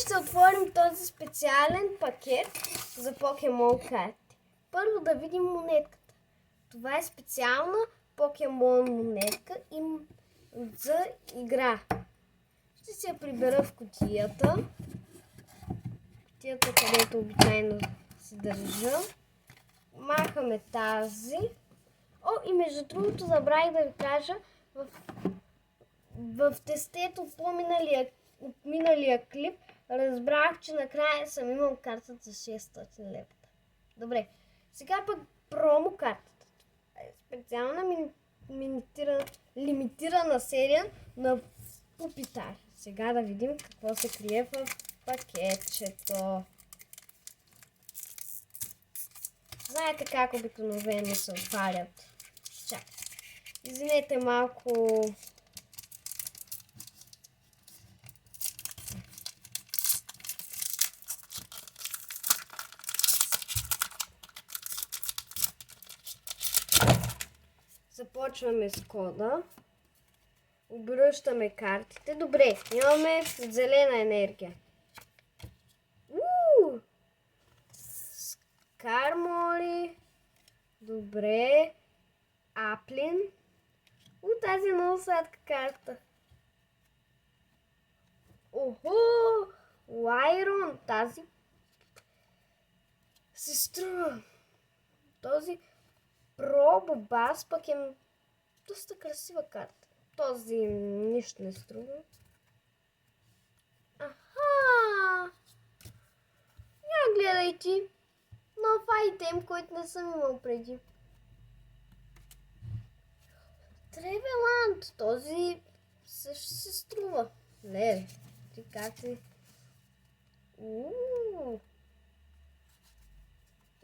ще отворим този специален пакет за Покемон карти. Първо да видим монетката. Това е специална Покемон монетка за игра. Ще се я прибера в кутията. Кутията, където обичайно се държа. Махаме тази. О, и между другото забравих да ви кажа, в тестето от миналия клип разбрах, че накрая съм имал картата за 600 лепта. Добре, сега пък промо картата. Специална лимитирана серия на Пупитар. Сега да видим какво се крие в пакетчето. Знаете как обикновено се отварят. Чакай. Извинете малко. Започваме с кода. Обръщаме картите. Добре, имаме зелена енергия. Скармори. Добре. Аплин. Тази е много сладка карта. Охо! Лайрон. Тази се струва. Този Пробобас пък е доста красива карта. Този нищо не струва. Аха! Гледай ти. Нов айтем, който не съм имал преди. Тревеланд. Този също се струва. Не, ти как си?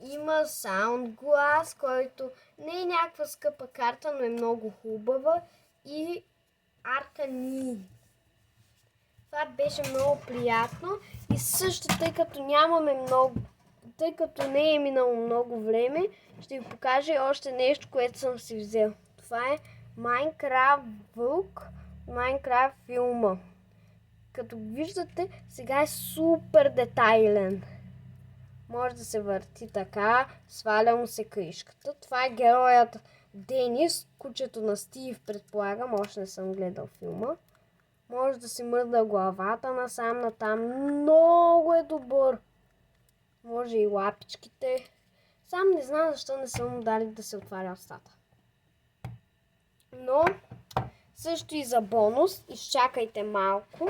Има Soundglass, който не е някаква скъпа карта, но е много хубава. И Аркани. Това беше много приятно. И също, тъй като не е минало много време, ще ви покажа още нещо, което съм си взел. Това е Minecraft Вълк, Minecraft филма. Като виждате, сега е супер детайлен. Може да се върти така, сваля му се кришката. Това е героят Денис, кучето на Стив, предполагам, още не съм гледал филма. Може да си мърда главата насам натам. Много е добър. Може и лапичките. Сам не знам защо не съм му дали да се отваря устата. Но също и за бонус, изчакайте малко.